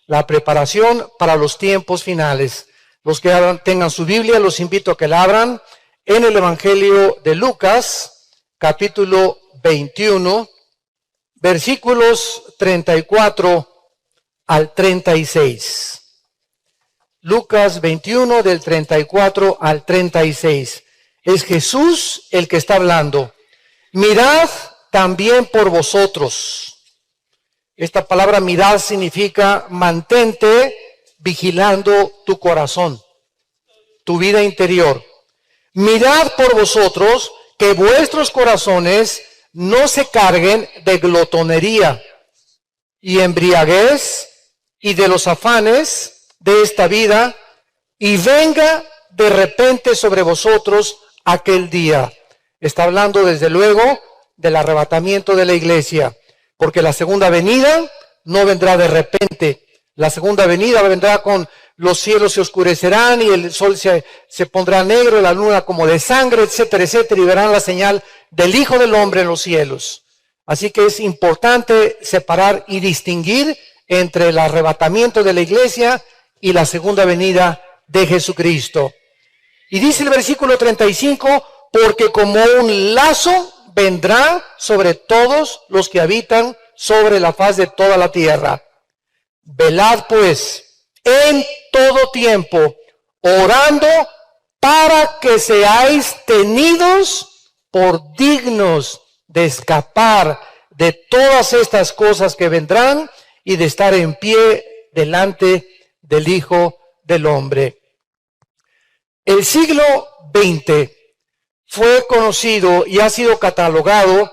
la preparación para los tiempos finales. Los que tengan su Biblia, los invito a que la abran en el Evangelio de Lucas, capítulo 21, versículos 34 al 36. Lucas 21, del 34 al 36. Es Jesús el que está hablando. Mirad también por vosotros. Esta palabra mirad significa mantente vigilando tu corazón, tu vida interior. Mirad por vosotros que vuestros corazones no se carguen de glotonería y embriaguez y de los afanes de esta vida, y venga de repente sobre vosotros aquel día. Está hablando desde luego del arrebatamiento de la iglesia, porque la segunda venida no vendrá de repente. La segunda venida vendrá con los cielos se oscurecerán y el sol se pondrá negro, la luna como de sangre, etcétera, etcétera, y verán la señal del Hijo del Hombre en los cielos. Así que es importante separar y distinguir entre el arrebatamiento de la iglesia y la segunda venida de Jesucristo. Y dice el versículo 35, porque como un lazo vendrá sobre todos los que habitan sobre la faz de toda la tierra. Velad pues en todo tiempo, orando para que seáis tenidos por dignos de escapar de todas estas cosas que vendrán y de estar en pie delante del Hijo del Hombre. El siglo XX fue conocido y ha sido catalogado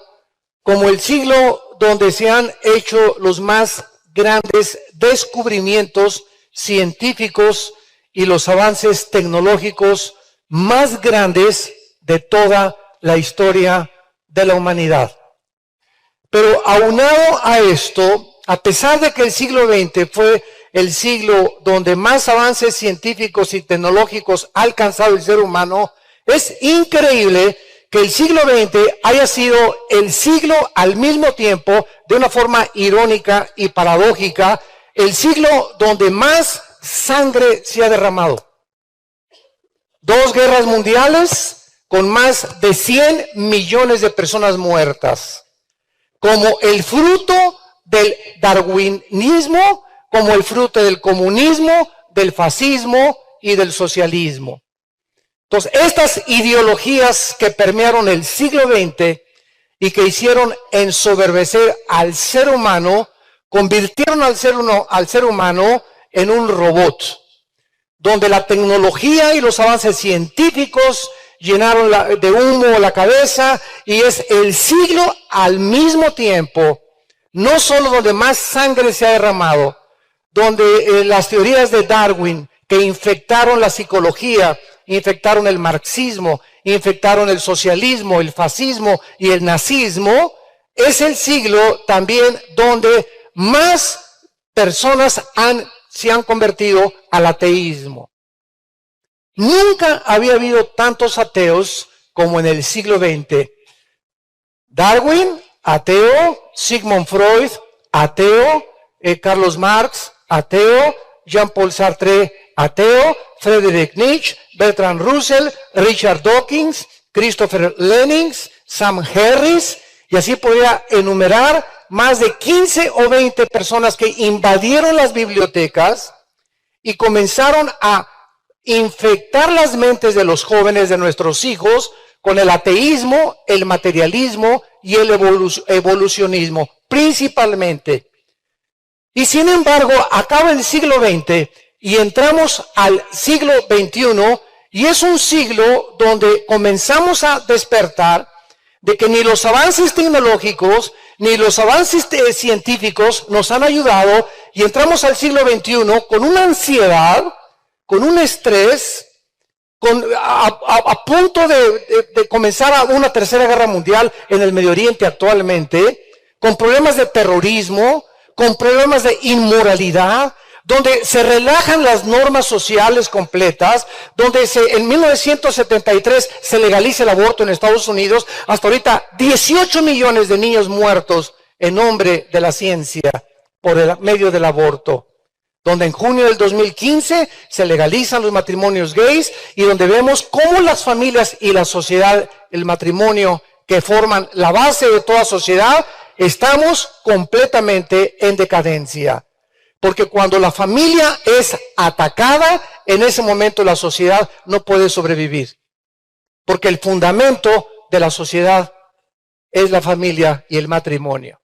como el siglo donde se han hecho los más grandes descubrimientos científicos y los avances tecnológicos más grandes de toda la historia de la humanidad. Pero aunado a esto, a pesar de que el siglo XX fue el siglo donde más avances científicos y tecnológicos ha alcanzado el ser humano, es increíble que el siglo XX haya sido el siglo al mismo tiempo, de una forma irónica y paradójica, el siglo donde más sangre se ha derramado. 2 guerras mundiales con más de 100 millones de personas muertas, como el fruto del darwinismo, como el fruto del comunismo, del fascismo y del socialismo. Entonces, estas ideologías que permearon el siglo XX y que hicieron ensoberbecer al ser humano, convirtieron al ser humano en un robot, donde la tecnología y los avances científicos llenaron de humo la cabeza, y es el siglo al mismo tiempo, no solo donde más sangre se ha derramado, donde las teorías de Darwin que infectaron la psicología, infectaron el marxismo, infectaron el socialismo, el fascismo y el nazismo, es el siglo también donde más personas se han convertido al ateísmo. Nunca había habido tantos ateos como en el siglo XX. Darwin, ateo; Sigmund Freud, ateo; Carlos Marx, ateo; Jean-Paul Sartre, ateo; Friedrich Nietzsche, Bertrand Russell, Richard Dawkins, Christopher Lennox, Sam Harris, y así podría enumerar más de 15 o 20 personas que invadieron las bibliotecas y comenzaron a infectar las mentes de los jóvenes, de nuestros hijos, con el ateísmo, el materialismo y el evolucionismo, principalmente. Y sin embargo, acaba el siglo XX y entramos al siglo XXI, y es un siglo donde comenzamos a despertar de que ni los avances tecnológicos ni los avances científicos nos han ayudado, y entramos al siglo XXI con una ansiedad, con un estrés, a punto de comenzar una tercera guerra mundial en el Medio Oriente actualmente, con problemas de terrorismo, con problemas de inmoralidad, donde se relajan las normas sociales completas, donde en 1973 se legaliza el aborto en Estados Unidos, hasta ahorita 18 millones de niños muertos en nombre de la ciencia por el medio del aborto. donde en junio del 2015 se legalizan los matrimonios gays y donde vemos cómo las familias y la sociedad, el matrimonio que forman la base de toda sociedad, estamos completamente en decadencia. Porque cuando la familia es atacada, en ese momento la sociedad no puede sobrevivir. Porque el fundamento de la sociedad es la familia y el matrimonio.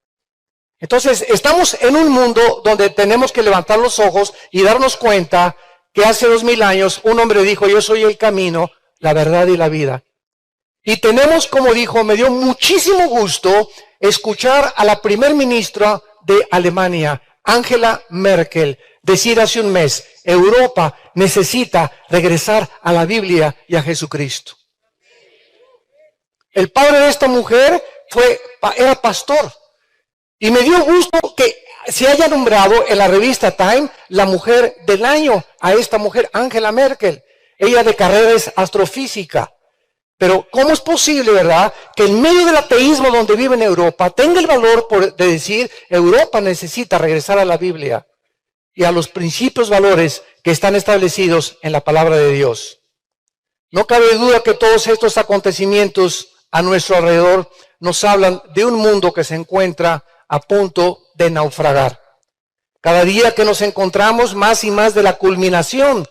Entonces, estamos en un mundo donde tenemos que levantar los ojos y darnos cuenta que hace 2000 años un hombre dijo, yo soy el camino, la verdad y la vida. Y tenemos, como dijo, me dio muchísimo gusto escuchar a la primer ministra de Alemania, Angela Merkel, decir hace un mes, Europa necesita regresar a la Biblia y a Jesucristo. El padre de esta mujer era pastor. Y me dio gusto que se haya nombrado en la revista Time la mujer del año a esta mujer, Angela Merkel. Ella de carrera es astrofísica. Pero ¿cómo es posible, verdad, que en medio del ateísmo donde vive en Europa tenga el valor de decir Europa necesita regresar a la Biblia y a los principios, valores que están establecidos en la palabra de Dios? No cabe duda que todos estos acontecimientos a nuestro alrededor nos hablan de un mundo que se encuentra a punto de naufragar. Cada día que nos encontramos más y más de la culminación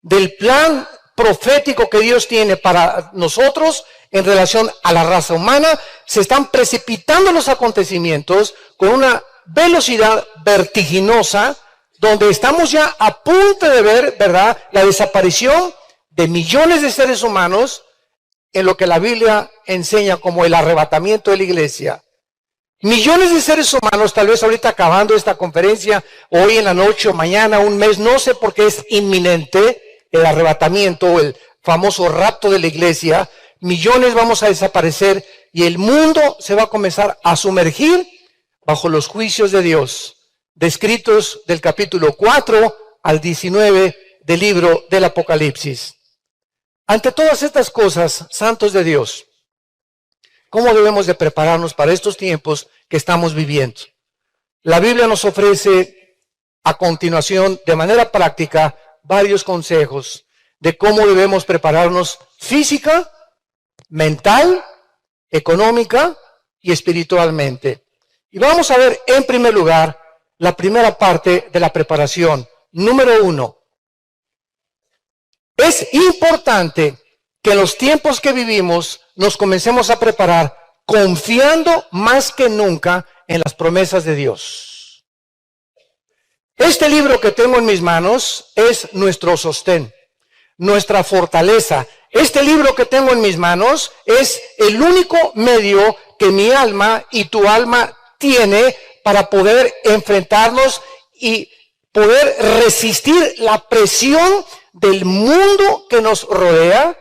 del plan profético que Dios tiene para nosotros en relación a la raza humana, se están precipitando los acontecimientos con una velocidad vertiginosa, donde estamos ya a punto de ver, ¿verdad?, la desaparición de millones de seres humanos en lo que la Biblia enseña como el arrebatamiento de la iglesia. Millones de seres humanos, tal vez ahorita acabando esta conferencia, hoy en la noche o mañana, un mes, no sé por qué es inminente el arrebatamiento o el famoso rapto de la iglesia. Millones vamos a desaparecer y el mundo se va a comenzar a sumergir bajo los juicios de Dios, descritos del capítulo 4 al 19 del libro del Apocalipsis. Ante todas estas cosas, santos de Dios, ¿cómo debemos de prepararnos para estos tiempos que estamos viviendo? La Biblia nos ofrece a continuación, de manera práctica, varios consejos de cómo debemos prepararnos física, mental, económica y espiritualmente. Y vamos a ver en primer lugar la primera parte de la preparación. Número 1. Es importante que en los tiempos que vivimos nos comencemos a preparar confiando más que nunca en las promesas de Dios. Este libro que tengo en mis manos es nuestro sostén, nuestra fortaleza. Este libro que tengo en mis manos es el único medio que mi alma y tu alma tiene para poder enfrentarnos y poder resistir la presión del mundo que nos rodea,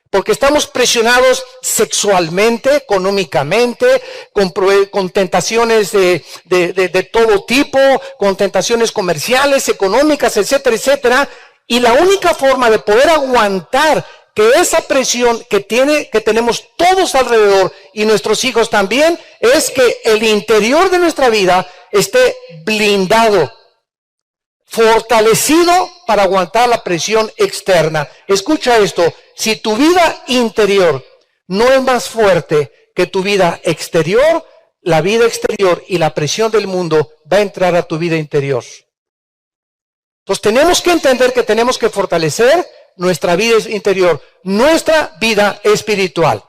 porque estamos presionados sexualmente, económicamente, con tentaciones de todo tipo, con tentaciones comerciales, económicas, etcétera, etcétera. Y la única forma de poder aguantar que esa presión que tenemos todos alrededor y nuestros hijos también, es que el interior de nuestra vida esté blindado, fortalecido para aguantar la presión externa. Escucha esto, si tu vida interior no es más fuerte que tu vida exterior, la vida exterior y la presión del mundo va a entrar a tu vida interior. Entonces tenemos que entender que tenemos que fortalecer nuestra vida interior, nuestra vida espiritual.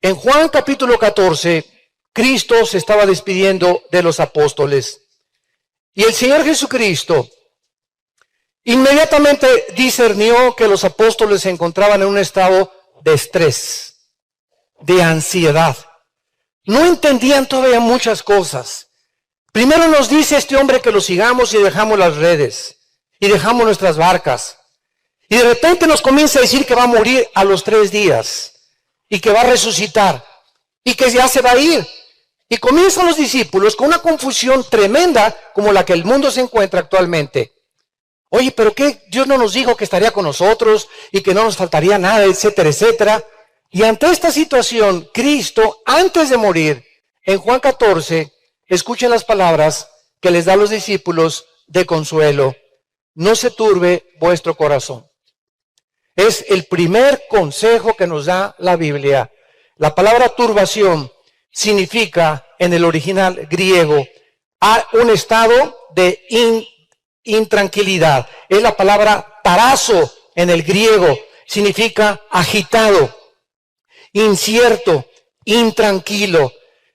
En Juan capítulo 14, Cristo se estaba despidiendo de los apóstoles. Y el Señor Jesucristo inmediatamente discernió que los apóstoles se encontraban en un estado de estrés, de ansiedad. No entendían todavía muchas cosas. Primero nos dice este hombre que lo sigamos y dejamos las redes y dejamos nuestras barcas. Y de repente nos comienza a decir que va a morir a los 3 días y que va a resucitar y que ya se va a ir. Y comienzan los discípulos con una confusión tremenda como la que el mundo se encuentra actualmente. Oye, ¿pero qué? Dios no nos dijo que estaría con nosotros y que no nos faltaría nada, etcétera, etcétera. Y ante esta situación, Cristo, antes de morir, en Juan 14, escuchen las palabras que les da a los discípulos de consuelo. No se turbe vuestro corazón. Es el primer consejo que nos da la Biblia. La palabra turbación significa, en el original griego, un estado de intranquilidad. Es la palabra tarazo en el griego. Significa agitado, incierto, intranquilo.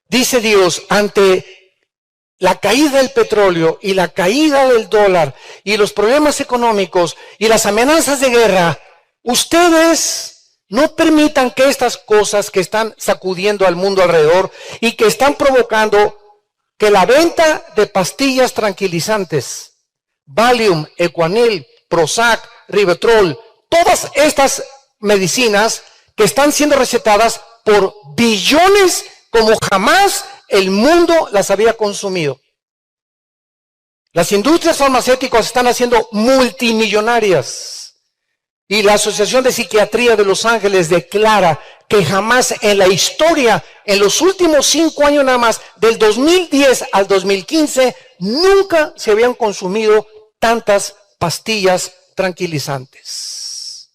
Dice Dios, ante la caída del petróleo y la caída del dólar y los problemas económicos y las amenazas de guerra, ustedes no permitan que estas cosas que están sacudiendo al mundo alrededor y que están provocando que la venta de pastillas tranquilizantes, Valium, Equanil, Prozac, Rivotril, todas estas medicinas que están siendo recetadas por billones como jamás el mundo las había consumido. Las industrias farmacéuticas están haciendo multimillonarias. Y la Asociación de Psiquiatría de Los Ángeles declara que jamás en la historia, en los últimos 5 años nada más, del 2010 al 2015, nunca se habían consumido tantas pastillas tranquilizantes.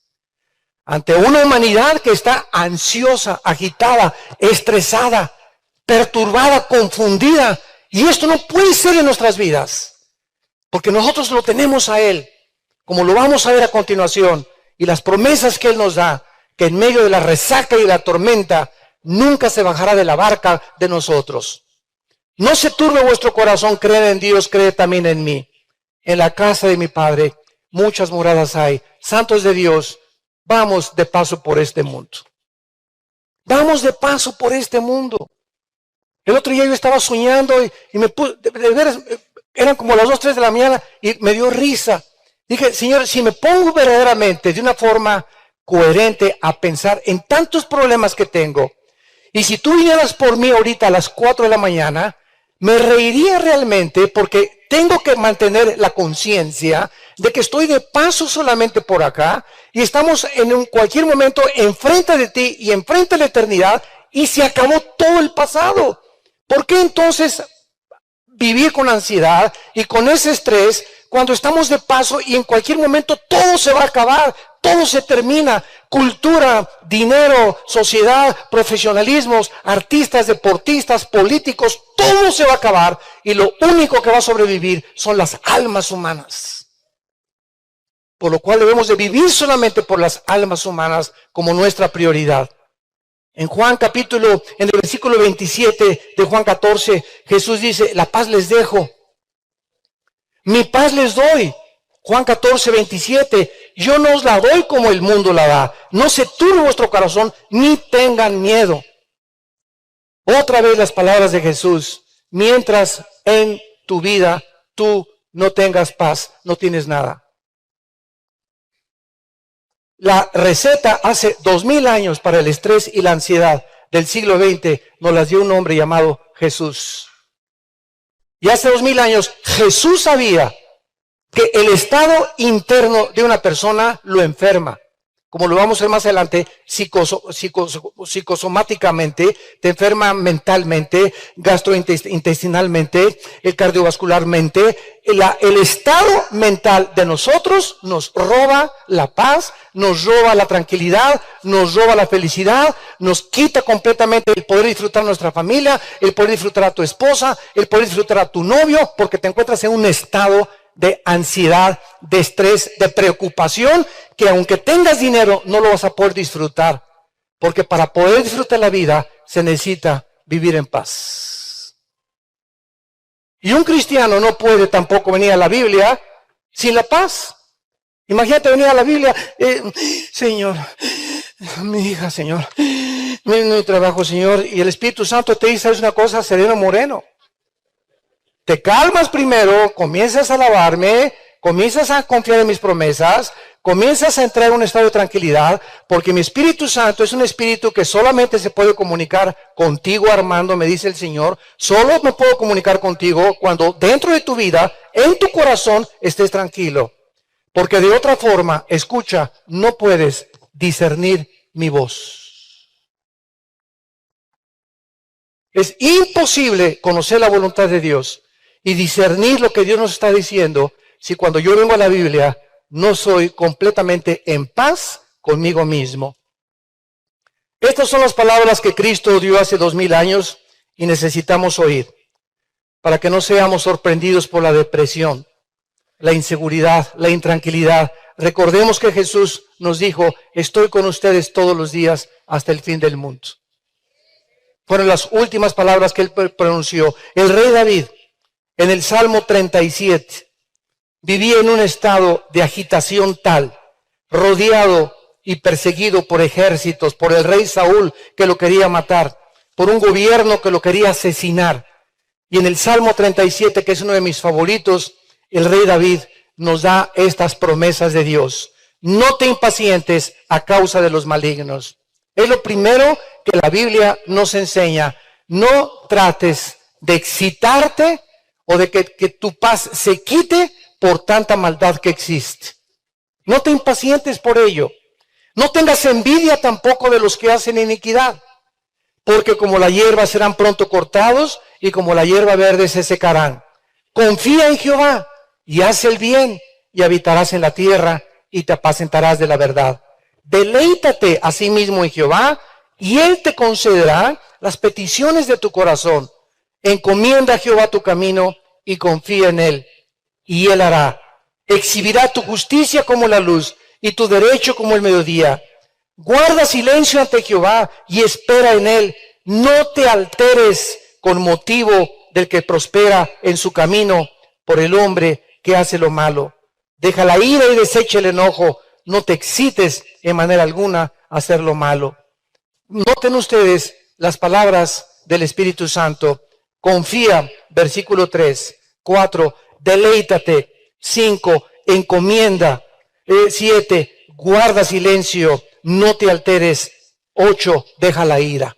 Ante una humanidad que está ansiosa, agitada, estresada, perturbada, confundida. Y esto no puede ser en nuestras vidas, porque nosotros lo tenemos a Él, como lo vamos a ver a continuación. Y las promesas que Él nos da, que en medio de la resaca y la tormenta, nunca se bajará de la barca de nosotros. No se turbe vuestro corazón, creed en Dios, creed también en mí. En la casa de mi Padre muchas moradas hay. Santos de Dios, vamos de paso por este mundo. Vamos de paso por este mundo. El otro día yo estaba soñando y me puse, de veras, eran como las 2, 3 de la mañana y me dio risa. Dije, Señor, si me pongo verdaderamente de una forma coherente a pensar en tantos problemas que tengo, y si tú vinieras por mí ahorita a las 4 de la mañana, me reiría realmente porque tengo que mantener la conciencia de que estoy de paso solamente por acá y estamos en cualquier momento enfrente de ti y enfrente de la eternidad y se acabó todo el pasado. ¿Por qué entonces vivir con ansiedad y con ese estrés cuando estamos de paso y en cualquier momento todo se va a acabar, todo se termina? Cultura, dinero, sociedad, profesionalismos, artistas, deportistas, políticos, todo se va a acabar y lo único que va a sobrevivir son las almas humanas. Por lo cual debemos de vivir solamente por las almas humanas como nuestra prioridad. En el versículo 27 de Juan 14, Jesús dice, la paz les dejo, mi paz les doy. Juan 14, 27, yo no os la doy como el mundo la da. No se turbe vuestro corazón, ni tengan miedo. Otra vez las palabras de Jesús, mientras en tu vida tú no tengas paz, no tienes nada. La receta hace 2000 años para el estrés y la ansiedad del siglo XX nos las dio un hombre llamado Jesús. Y hace 2000 años Jesús sabía que el estado interno de una persona lo enferma. Como lo vamos a ver más adelante, psicosomáticamente, te enferma mentalmente, gastrointestinalmente, cardiovascularmente. El estado mental de nosotros nos roba la paz, nos roba la tranquilidad, nos roba la felicidad, nos quita completamente el poder disfrutar a nuestra familia, el poder disfrutar a tu esposa, el poder disfrutar a tu novio, porque te encuentras en un estado de ansiedad, de estrés, de preocupación, que aunque tengas dinero no lo vas a poder disfrutar, porque para poder disfrutar la vida se necesita vivir en paz. Y un cristiano no puede tampoco venir a la Biblia sin la paz. Imagínate venir a la Biblia, Señor, mi hija, Señor, mi trabajo, Señor, y el Espíritu Santo te dice, ¿sabes una cosa? Sereno moreno. Te calmas primero, comienzas a alabarme, comienzas a confiar en mis promesas, comienzas a entrar en un estado de tranquilidad, porque mi Espíritu Santo es un espíritu que solamente se puede comunicar contigo, Armando, me dice el Señor. Solo me puedo comunicar contigo cuando dentro de tu vida, en tu corazón, estés tranquilo. Porque de otra forma, escucha, no puedes discernir mi voz. Es imposible conocer la voluntad de Dios. y discernir lo que Dios nos está diciendo si cuando yo vengo a la Biblia no soy completamente en paz conmigo mismo? Estas son las palabras que Cristo dio hace 2000 años y necesitamos oír para que no seamos sorprendidos por la depresión, la inseguridad, la intranquilidad. Recordemos que Jesús nos dijo: estoy con ustedes todos los días hasta el fin del mundo. Fueron las últimas palabras que él pronunció. El rey David, en el Salmo 37, vivía en un estado de agitación tal, rodeado y perseguido por ejércitos, por el rey Saúl que lo quería matar, por un gobierno que lo quería asesinar. Y en el Salmo 37, que es uno de mis favoritos, el rey David nos da estas promesas de Dios. No te impacientes a causa de los malignos. Es lo primero que la Biblia nos enseña. No trates de excitarte o de que tu paz se quite por tanta maldad que existe. No te impacientes por ello. No tengas envidia tampoco de los que hacen iniquidad, porque como la hierba serán pronto cortados y como la hierba verde se secarán. Confía en Jehová y haz el bien y habitarás en la tierra y te apacentarás de la verdad. Deleítate a sí mismo en Jehová y Él te concederá las peticiones de tu corazón. Encomienda a Jehová tu camino y confía en Él, y Él hará. Exhibirá tu justicia como la luz y tu derecho como el mediodía. Guarda silencio ante Jehová y espera en Él. No te alteres con motivo del que prospera en su camino por el hombre que hace lo malo. Deja la ira y desecha el enojo. No te excites en manera alguna a hacer lo malo. Noten ustedes las palabras del Espíritu Santo. Confía, versículo 3, 4, deleítate, 5, encomienda, 7, guarda silencio, no te alteres, 8, deja la ira.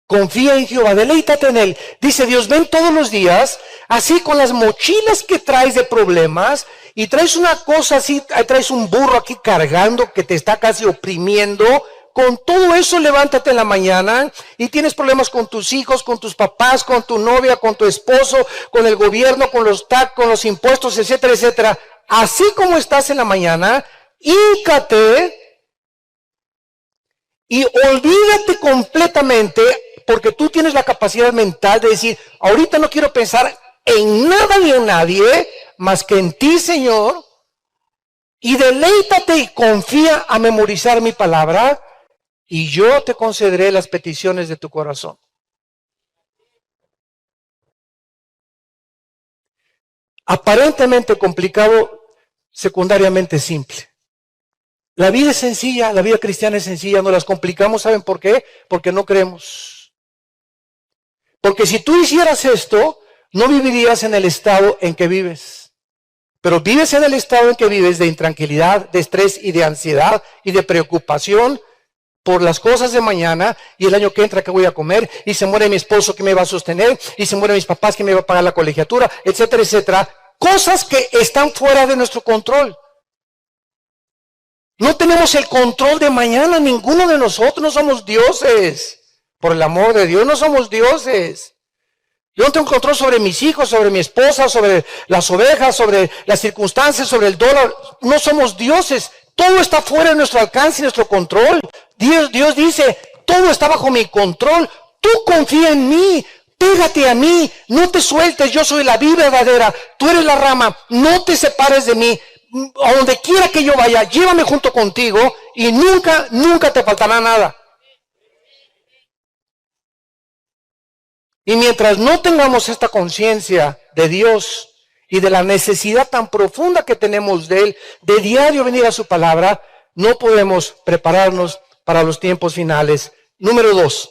Confía en Jehová, deleítate en Él. Dice Dios, ven todos los días, así con las mochilas que traes de problemas, y traes una cosa así, traes un burro aquí cargando que te está casi oprimiendo. Con todo eso levántate en la mañana y tienes problemas con tus hijos, con tus papás, con tu novia, con tu esposo, con el gobierno, con los tax, con los impuestos, etcétera, etcétera. Así como estás en la mañana, híncate y olvídate completamente, porque tú tienes la capacidad mental de decir, ahorita no quiero pensar en nada ni en nadie, más que en ti, Señor, y deleítate y confía a memorizar mi palabra, y yo te concederé las peticiones de tu corazón. Aparentemente complicado, secundariamente simple. La vida es sencilla, la vida cristiana es sencilla, no las complicamos, ¿saben por qué? Porque no creemos. Porque si tú hicieras esto, no vivirías en el estado en que vives. Pero vives en el estado en que vives de intranquilidad, de estrés y de ansiedad y de preocupación por las cosas de mañana y el año que entra que voy a comer, y se muere mi esposo que me va a sostener, y se mueren mis papás que me va a pagar la colegiatura, etcétera, etcétera. Cosas que están fuera de nuestro control. No tenemos el control de mañana, ninguno de nosotros, no somos dioses. Por el amor de Dios, no somos dioses. Yo no tengo control sobre mis hijos, sobre mi esposa, sobre las ovejas, sobre las circunstancias, sobre el dólar. No somos dioses. Todo está fuera de nuestro alcance y nuestro control. Dios dice, todo está bajo mi control. Tú confía en mí, pégate a mí, no te sueltes. Yo soy la vid verdadera, tú eres la rama, no te separes de mí. A donde quiera que yo vaya, llévame junto contigo y nunca, nunca te faltará nada. Y mientras no tengamos esta conciencia de Dios y de la necesidad tan profunda que tenemos de Él, de diario venir a su palabra, no podemos prepararnos para los tiempos finales. Número 2.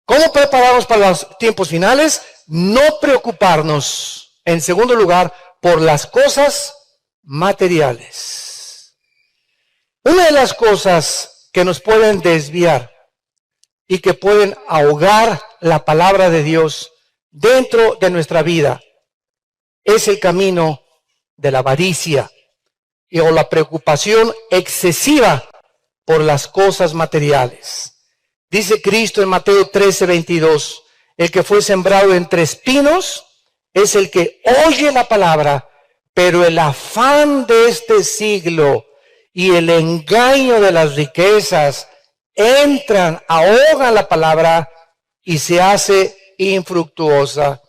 ¿Cómo prepararnos para los tiempos finales? No preocuparnos, en segundo lugar, por las cosas materiales. Una de las cosas que nos pueden desviar y que pueden ahogar la palabra de Dios dentro de nuestra vida es el camino de la avaricia o la preocupación excesiva por las cosas materiales. Dice Cristo en Mateo 13:22, El que fue sembrado entre espinos es el que oye la palabra, pero el afán de este siglo y el engaño de las riquezas entran, ahogan la palabra y se hace infructuosa.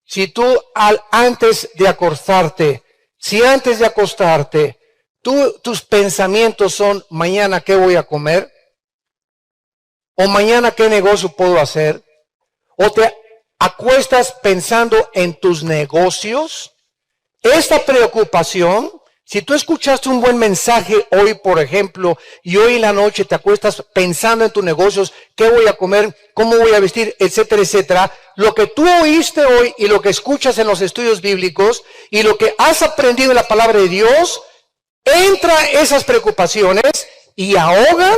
Si tú antes de acostarte, tus pensamientos son: mañana qué voy a comer, o mañana qué negocio puedo hacer, o te acuestas pensando en tus negocios, esta preocupación, si tú escuchaste un buen mensaje hoy, por ejemplo, y hoy en la noche te acuestas pensando en tus negocios, qué voy a comer, cómo voy a vestir, etcétera, etcétera, lo que tú oíste hoy y lo que escuchas en los estudios bíblicos y lo que has aprendido en la palabra de Dios, entra esas preocupaciones y ahogan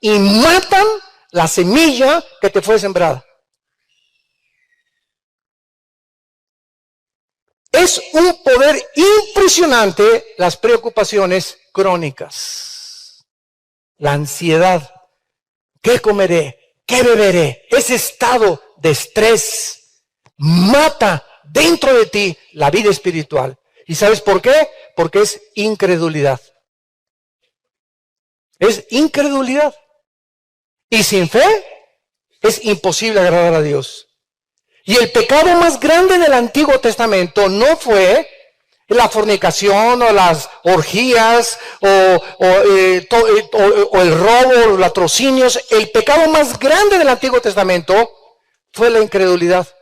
y matan la semilla que te fue sembrada. Es un poder impresionante las preocupaciones crónicas. La ansiedad. ¿Qué comeré? ¿Qué beberé? Ese estado de estrés mata dentro de ti la vida espiritual. ¿Y sabes por qué? Porque es incredulidad. Es incredulidad. Y sin fe es imposible agradar a Dios. Y el pecado más grande del Antiguo Testamento no fue la fornicación o las orgías o el robo, los latrocinios. El pecado más grande del Antiguo Testamento fue la incredulidad.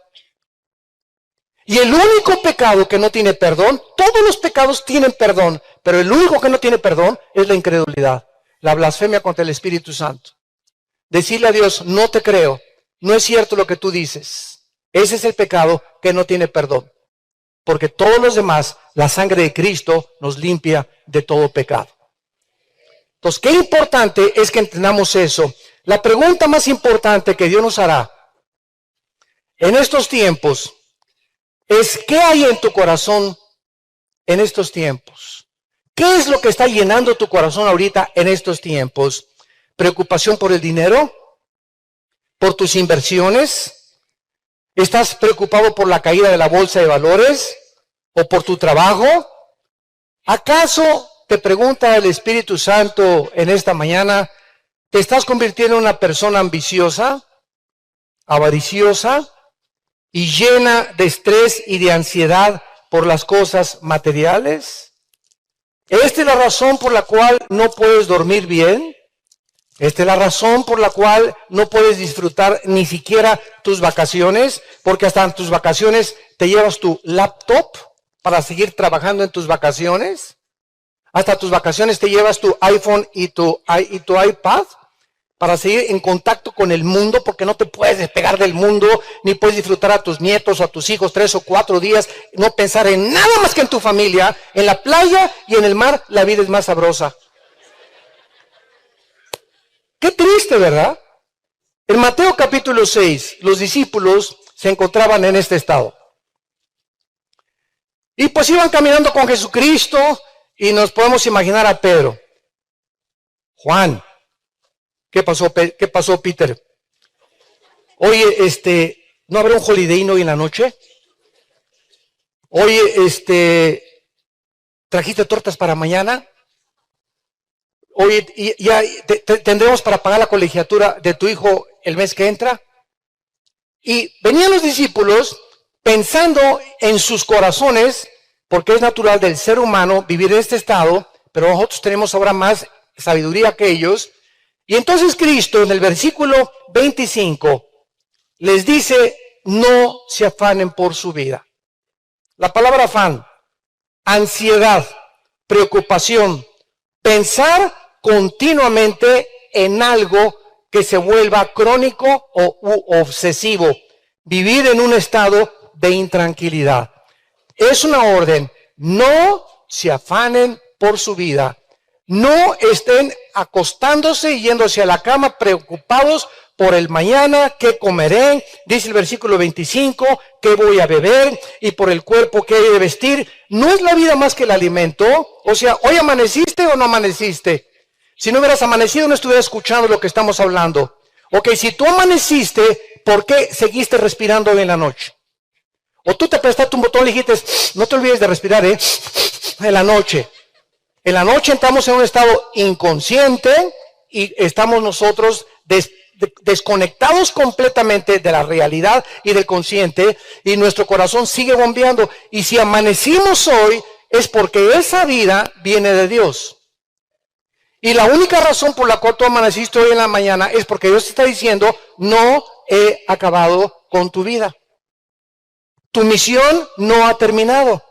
Y el único pecado que no tiene perdón, todos los pecados tienen perdón, pero el único que no tiene perdón es la incredulidad, la blasfemia contra el Espíritu Santo. Decirle a Dios: no te creo, no es cierto lo que tú dices. Ese es el pecado que no tiene perdón. Porque todos los demás, la sangre de Cristo nos limpia de todo pecado. Entonces, qué importante es que entendamos eso. La pregunta más importante que Dios nos hará en estos tiempos es: ¿qué hay en tu corazón en estos tiempos? ¿Qué es lo que está llenando tu corazón ahorita en estos tiempos? ¿Preocupación por el dinero? ¿Por tus inversiones? ¿Estás preocupado por la caída de la bolsa de valores? ¿O por tu trabajo? ¿Acaso, te pregunta el Espíritu Santo en esta mañana, te estás convirtiendo en una persona ambiciosa, avariciosa y llena de estrés y de ansiedad por las cosas materiales? ¿Esta es la razón por la cual no puedes dormir bien? Esta es la razón por la cual no puedes disfrutar ni siquiera tus vacaciones, porque hasta en tus vacaciones te llevas tu laptop para seguir trabajando en tus vacaciones. Hasta tus vacaciones te llevas tu iPhone y tu iPad para seguir en contacto con el mundo, porque no te puedes despegar del mundo, ni puedes disfrutar a tus nietos o a tus hijos 3 o 4 días, no pensar en nada más que en tu familia, en la playa y en el mar. La vida es más sabrosa. Qué triste, ¿verdad? En Mateo capítulo 6, los discípulos se encontraban en este estado. Y pues iban caminando con Jesucristo y nos podemos imaginar a Pedro. Juan, ¿qué pasó Peter? Oye, ¿no habrá un holiday hoy en la noche? Oye, ¿trajiste tortas para mañana? Oye, ¿ya tendremos para pagar la colegiatura de tu hijo el mes que entra? Y venían los discípulos pensando en sus corazones, porque es natural del ser humano vivir en este estado, pero nosotros tenemos ahora más sabiduría que ellos. Y entonces Cristo en el versículo 25 les dice: no se afanen por su vida. La palabra afán, ansiedad, preocupación, pensar continuamente en algo que se vuelva crónico o obsesivo, vivir en un estado de intranquilidad. Es una orden: no se afanen por su vida, no estén acostándose y yéndose a la cama preocupados por el mañana, qué comeré, dice el versículo 25, qué voy a beber, y por el cuerpo qué he de vestir. ¿No es la vida más que el alimento? O sea, ¿hoy amaneciste o no amaneciste? Si no hubieras amanecido, no estuvieras escuchando lo que estamos hablando. Ok, si tú amaneciste, ¿por qué seguiste respirando hoy en la noche? O tú te prestaste un botón y dijiste, no te olvides de respirar, en la noche. En la noche entramos en un estado inconsciente y estamos nosotros desconectados completamente de la realidad y del consciente, y nuestro corazón sigue bombeando. Y si amanecimos hoy es porque esa vida viene de Dios. Y la única razón por la cual tú amaneciste hoy en la mañana es porque Dios te está diciendo, no he acabado con tu vida. Tu misión no ha terminado.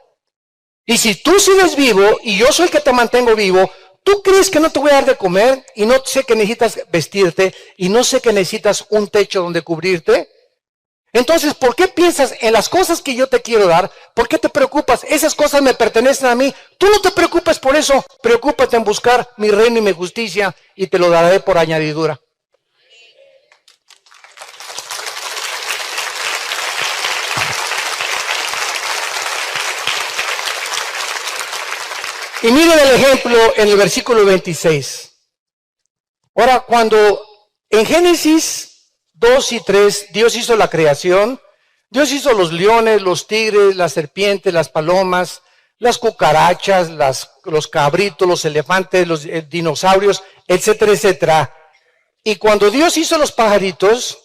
Y si tú sigues vivo y yo soy el que te mantengo vivo, ¿tú crees que no te voy a dar de comer? Y no sé que necesitas vestirte y no sé que necesitas un techo donde cubrirte. Entonces, ¿por qué piensas en las cosas que yo te quiero dar? ¿Por qué te preocupas? Esas cosas me pertenecen a mí. Tú no te preocupes por eso. Preocúpate en buscar mi reino y mi justicia y te lo daré por añadidura. Y miren el ejemplo en el versículo 26. Ahora, cuando en Génesis 2 y 3 Dios hizo la creación, Dios hizo los leones, los tigres, las serpientes, las palomas, las cucarachas, los cabritos, los elefantes, los dinosaurios, etcétera, etcétera. Y cuando Dios hizo los pajaritos,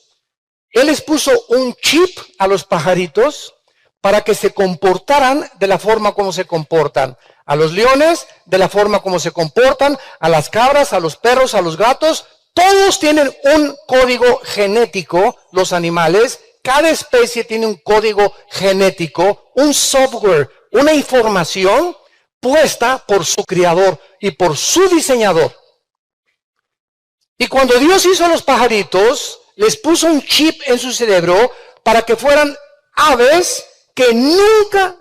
Él les puso un chip a los pajaritos para que se comportaran de la forma como se comportan. A los leones, de la forma como se comportan, a las cabras, a los perros, a los gatos. Todos tienen un código genético, los animales. Cada especie tiene un código genético, un software, una información puesta por su creador y por su diseñador. Y cuando Dios hizo a los pajaritos, les puso un chip en su cerebro para que fueran aves que nunca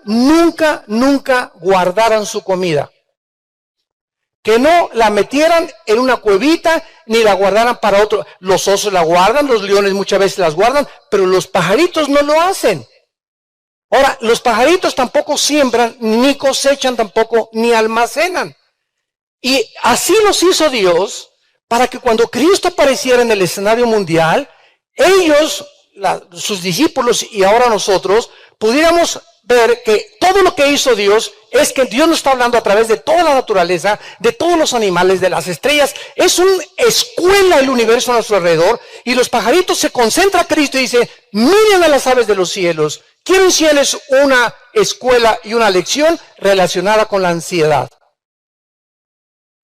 guardaran su comida. Que no la metieran en una cuevita ni la guardaran para otro. Los osos la guardan, los leones muchas veces las guardan, pero los pajaritos no lo hacen. Ahora, los pajaritos tampoco siembran, ni cosechan tampoco, ni almacenan. Y así los hizo Dios para que cuando Cristo apareciera en el escenario mundial, ellos, sus discípulos y ahora nosotros, pudiéramos ver que todo lo que hizo Dios es que Dios nos está hablando a través de toda la naturaleza, de todos los animales, de las estrellas. Es una escuela el universo a nuestro alrededor, y los pajaritos se concentra a Cristo y dice, miren a las aves de los cielos. Quiero enseñarles una escuela y una lección relacionada con la ansiedad.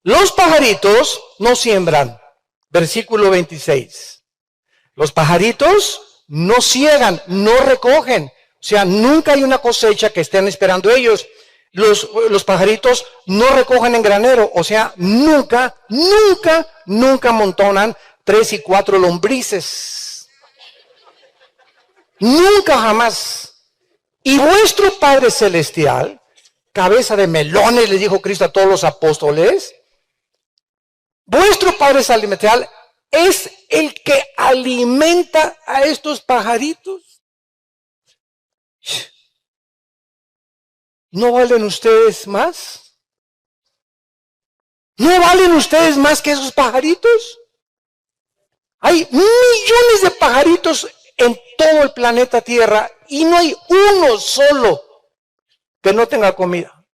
Los pajaritos no siembran. Versículo 26. Los pajaritos no ciegan, no recogen. O sea, nunca hay una cosecha que estén esperando ellos. Los pajaritos no recogen en granero. O sea, nunca amontonan 3 y 4 lombrices. Nunca, jamás. Y vuestro Padre Celestial, cabeza de melones, les dijo Cristo a todos los apóstoles, vuestro Padre Celestial es el que alimenta a estos pajaritos. ¿No valen ustedes más? ¿No valen ustedes más que esos pajaritos? Hay millones de pajaritos en todo el planeta Tierra y no hay uno solo que no tenga comida.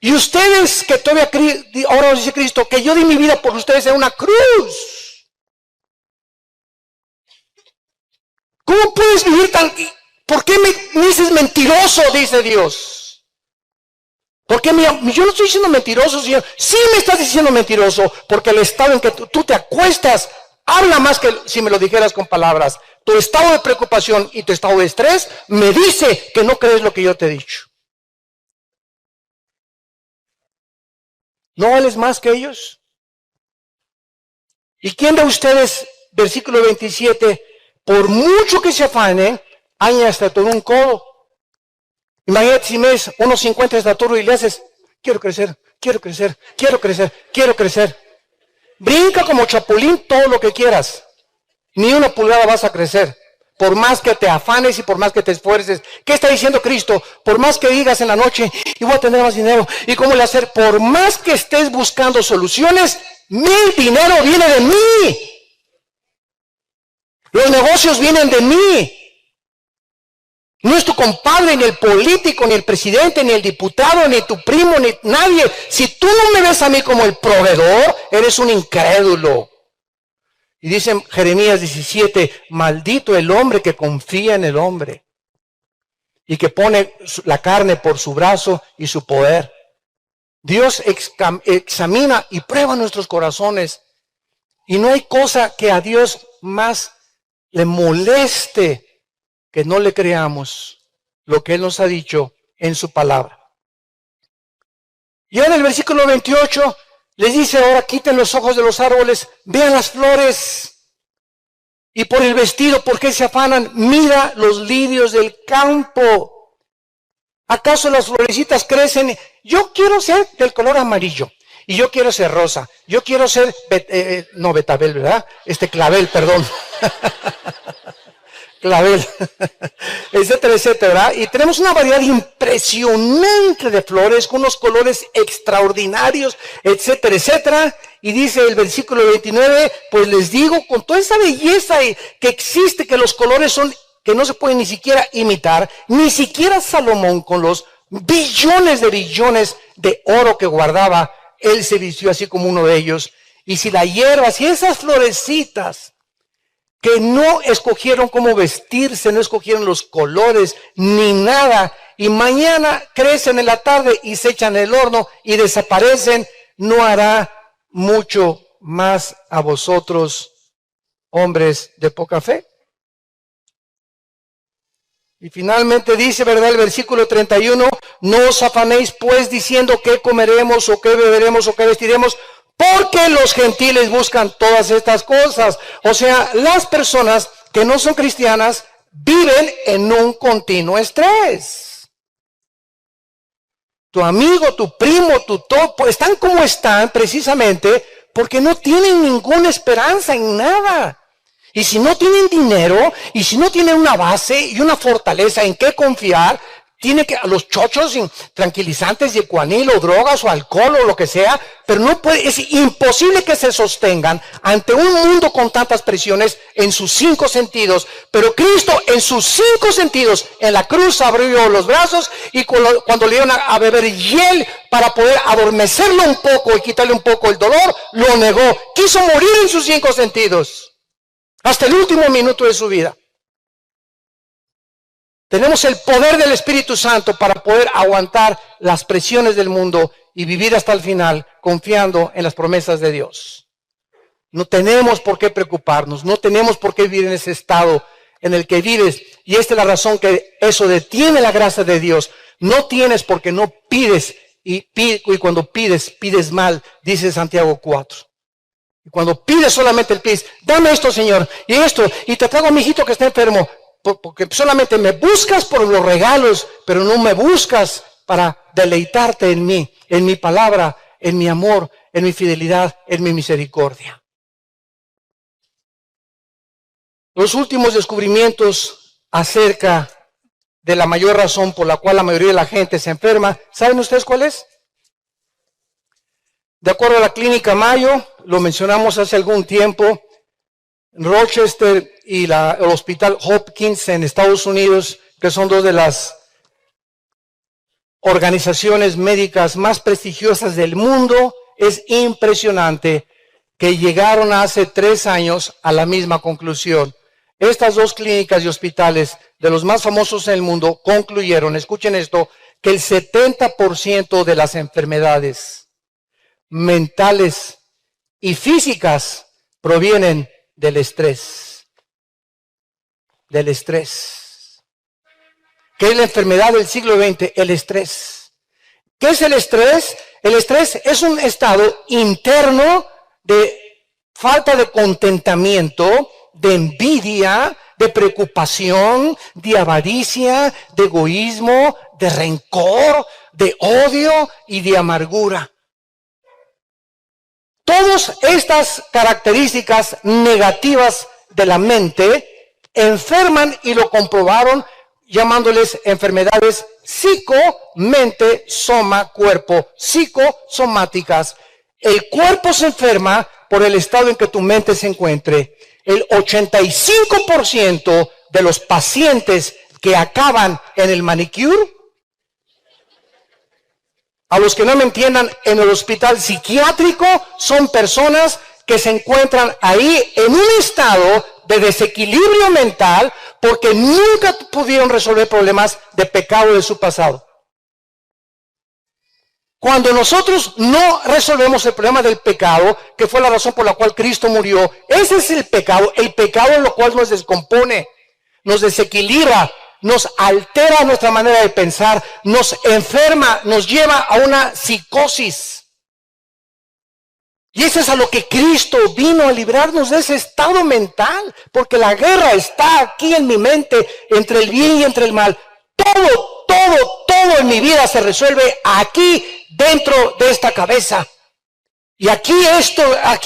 Y ustedes que todavía, ahora nos dice Cristo, que yo di mi vida por ustedes en una cruz. ¿Cómo puedes vivir tan... ¿Por qué me dices mentiroso? Dice Dios. Porque yo no estoy diciendo mentiroso, Señor. Sí me estás diciendo mentiroso, porque el estado en que tú te acuestas habla más que si me lo dijeras con palabras. Tu estado de preocupación y tu estado de estrés me dice que no crees lo que yo te he dicho. ¿No vales más que ellos? ¿Y quién de ustedes, versículo 27, por mucho que se afanen, hay hasta todo un codo? Imagínate si me es 1.50 de estatura y le haces, quiero crecer. Brinca como chapulín todo lo que quieras. Ni una pulgada vas a crecer. Por más que te afanes y por más que te esfuerces. ¿Qué está diciendo Cristo? Por más que digas en la noche, y voy a tener más dinero, ¿y cómo le hacer? Por más que estés buscando soluciones, mi dinero viene de mí. Los negocios vienen de mí. No es tu compadre, ni el político, ni el presidente, ni el diputado, ni tu primo, ni nadie. Si tú no me ves a mí como el proveedor, eres un incrédulo. Y dice Jeremías 17, maldito el hombre que confía en el hombre y que pone la carne por su brazo y su poder. Dios examina y prueba nuestros corazones. Y no hay cosa que a Dios más le moleste que no le creamos lo que Él nos ha dicho en su palabra. Y en el versículo 28 les dice, ahora quiten los ojos de los árboles, vean las flores. Y por el vestido, ¿por qué se afanan? Mira los lirios del campo. ¿Acaso las florecitas crecen? Yo quiero ser del color amarillo. Y yo quiero ser rosa. Yo quiero ser, no betabel, ¿verdad? Clavel, perdón. Clavel, etcétera, etcétera, ¿verdad? Y tenemos una variedad impresionante de flores con unos colores extraordinarios, etcétera, etcétera. Y dice el versículo 29, pues les digo, con toda esa belleza que existe, que los colores son, que no se pueden ni siquiera imitar, ni siquiera Salomón con los billones de oro que guardaba, él se vistió así como uno de ellos. Y si la hierba, si esas florecitas, que no escogieron cómo vestirse, no escogieron los colores, ni nada, y mañana crecen en la tarde y se echan en el horno y desaparecen, no hará mucho más a vosotros, hombres de poca fe. Y finalmente dice, ¿verdad? El versículo 31, no os afanéis pues diciendo qué comeremos o qué beberemos o qué vestiremos, porque los gentiles buscan todas estas cosas. O sea, las personas que no son cristianas viven en un continuo estrés. Tu amigo, tu primo, tu topo, están como están precisamente porque no tienen ninguna esperanza en nada. Y si no tienen dinero, y si no tienen una base y una fortaleza en qué confiar, tiene que, a los chochos tranquilizantes, Yecuanil o drogas o alcohol o lo que sea, pero no puede, es imposible que se sostengan ante un mundo con tantas presiones en sus 5 sentidos. Pero Cristo en sus 5 sentidos, en la cruz abrió los brazos y cuando le dieron a beber hiel para poder adormecerlo un poco y quitarle un poco el dolor, lo negó. Quiso morir en sus 5 sentidos, hasta el último minuto de su vida. Tenemos el poder del Espíritu Santo para poder aguantar las presiones del mundo y vivir hasta el final confiando en las promesas de Dios. No tenemos por qué preocuparnos, no tenemos por qué vivir en ese estado en el que vives. Y esta es la razón que eso detiene la gracia de Dios. No tienes porque no pides y cuando pides mal, dice Santiago 4. Y cuando pides solamente el pides, dame esto, Señor, y esto, y te traigo a mi hijito que está enfermo. Porque solamente me buscas por los regalos, pero no me buscas para deleitarte en mí, en mi palabra, en mi amor, en mi fidelidad, en mi misericordia. Los últimos descubrimientos acerca de la mayor razón por la cual la mayoría de la gente se enferma, ¿saben ustedes cuál es? De acuerdo a la Clínica Mayo, lo mencionamos hace algún tiempo, Rochester y el Hospital Hopkins en Estados Unidos, que son 2 de las organizaciones médicas más prestigiosas del mundo, es impresionante que llegaron hace 3 años a la misma conclusión. Estas 2 clínicas y hospitales de los más famosos en el mundo concluyeron, escuchen esto, que el 70% de las enfermedades mentales y físicas provienen del estrés. Del estrés. ¿Qué es la enfermedad del siglo XX? El estrés. ¿Qué es el estrés? El estrés es un estado interno de falta de contentamiento, de envidia, de preocupación, de avaricia, de egoísmo, de rencor, de odio y de amargura. Todas estas características negativas de la mente enferman y lo comprobaron llamándoles enfermedades psico-mente, soma, cuerpo, psicosomáticas. El cuerpo se enferma por el estado en que tu mente se encuentre. El 85% de los pacientes que acaban en el manicure, a los que no me entiendan, en el hospital psiquiátrico, son personas que se encuentran ahí en un estado de desequilibrio mental porque nunca pudieron resolver problemas de pecado de su pasado. Cuando nosotros no resolvemos el problema del pecado, que fue la razón por la cual Cristo murió, ese es el pecado en lo cual nos descompone, nos desequilibra, nos altera nuestra manera de pensar, nos enferma, nos lleva a una psicosis. Y eso es a lo que Cristo vino a librarnos de ese estado mental, porque la guerra está aquí en mi mente, entre el bien y entre el mal. Todo en mi vida se resuelve aquí, dentro de esta cabeza. Y aquí